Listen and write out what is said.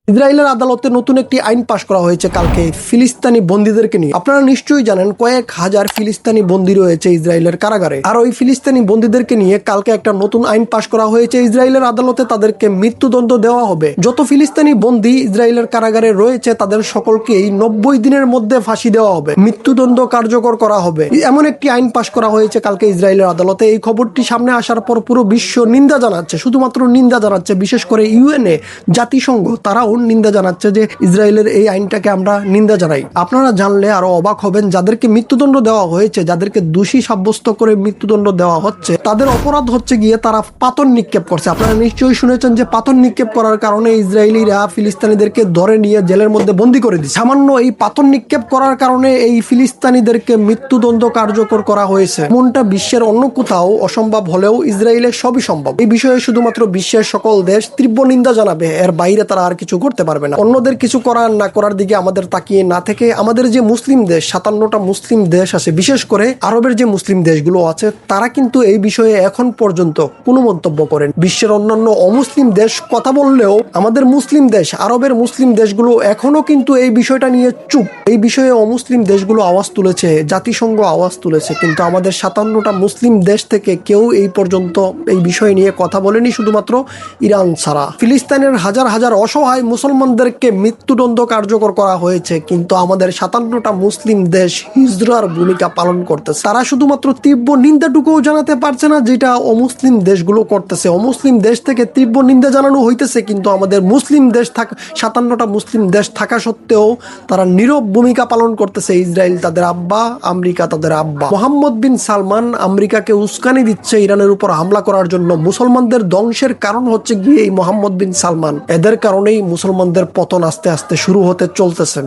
ইসরায়েলের আদালতে নতুন একটি আইন পাশ করা হয়েছে কালকে ফিলিস্তিনি বন্দীদেরকে নিয়ে। আপনারা নিশ্চয়ই জানেন কয়েক হাজার ফিলিস্তিনি বন্দী রয়েছে ইসরায়েলের কারাগারে। আর ওই ফিলিস্তিনি বন্দীদেরকে নিয়ে কালকে একটা নতুন আইন পাশ করা হয়েছে। ইসরায়েলের আদালতে তাদেরকে মৃত্যুদণ্ড দেওয়া হবে। যত ফিলিস্তিনি বন্দী ইসরায়েলের কারাগারে রয়েছে তাদের সকলকেই 90 দিনের মধ্যে ফাঁসি দেওয়া হবে, মৃত্যুদণ্ড কার্যকর করা হবে। এমন একটি আইন পাশ করা হয়েছে কালকে ইসরায়েলের আদালতে। এই খবরটি সামনে আসার পর পুরো বিশ্ব নিন্দা জানাচ্ছে, শুধুমাত্র নিন্দা জানাচ্ছে। বিশেষ করে ইউএনএ, জাতিসংঘ, তারাও নিন্দা জানাচ্ছে যে ইসরায়েলের এই আইনটাকে আমরা নিন্দা জানাই। আপনারা জানলে আরো অবাক হবেন, যাদেরকে মৃত্যুদণ্ড দেওয়া হয়েছে, যাদেরকে দোষী সাব্যস্ত করে মৃত্যুদণ্ড দেওয়া হচ্ছে, তাদের অপরাধ হচ্ছে গিয়ে তারা পাথর নিক্ষেপ করছে। আপনারা নিশ্চয়ই শুনেছেন যে পাথর নিক্ষেপ করার কারণে ইসরায়েলিরা ফিলিস্তিনিদেরকে ধরে নিয়ে জেলের মধ্যে বন্দী করে দিচ্ছে। সামান্য এই পাথর নিক্ষেপ করার কারণে এই ফিলিস্তিনিদেরকে মৃত্যুদণ্ড কার্যকর করা হয়েছে। এমনটা বিশ্বের অন্য কোথাও অসম্ভব হলেও ইসরায়েলের সবই সম্ভব। এই বিষয়ে শুধুমাত্র বিশ্বের সকল দেশ তীব্র নিন্দা জানাবে, এর বাইরে তারা আর কিছু করতে পারবে না। অন্যদের কিছু করার না করার দিকে আমাদের তাকিয়ে না থেকে আমাদের যে মুসলিম দেশ, 57টা মুসলিম দেশ আছে, বিশেষ করে আরবের যে মুসলিম দেশগুলো আছে, তারা কিন্তু এই বিষয়ে এখন পর্যন্ত কোনো মন্তব্য করেন। বিশ্বের অন্যান্য অমুসলিম দেশ কথা বললেও আমাদের মুসলিম দেশ, আরবের মুসলিম দেশগুলো এখনো কিন্তু এই বিষয়টা নিয়ে চুপ। এই বিষয়ে অমুসলিম দেশগুলো আওয়াজ তুলেছে, জাতিসংঘ আওয়াজ তুলেছে, কিন্তু আমাদের 57টা মুসলিম দেশ থেকে কেউ এই পর্যন্ত এই বিষয় নিয়ে কথা বলেনি, শুধুমাত্র ইরান ছাড়া। ফিলিস্তিনের হাজার হাজার অসহায় মুসলমানদেরকে মৃত্যুদণ্ড কার্যকর করা হয়েছে, কিন্তু আমাদের 57টা মুসলিম দেশ হিজরার ভূমিকা পালন করতেছে। তারা শুধুমাত্র তীব্র নিন্দাটুকুও জানাতে পারছে না, যেটা অমুসলিম দেশগুলো করতেছে। অমুসলিম দেশ থেকে তীব্র নিন্দা জানানো হইতেছে, কিন্তু আমাদের মুসলিম দেশ 57টা মুসলিম দেশ থাকা সত্ত্বেও তারা নীরব ভূমিকা পালন করতেছে। ইসরায়েল তাদের আব্বা, আমেরিকা তাদের আব্বা। মোহাম্মদ বিন সালমান আমেরিকাকে উস্কানি দিচ্ছে ইরানের উপর হামলা করার জন্য। মুসলমানদের ধ্বংসের কারণ হচ্ছে গিয়ে এই মোহাম্মদ বিন সালমান। এদের কারণেই মুসলমানদের পতন আস্তে আস্তে শুরু হতে চলতেছে।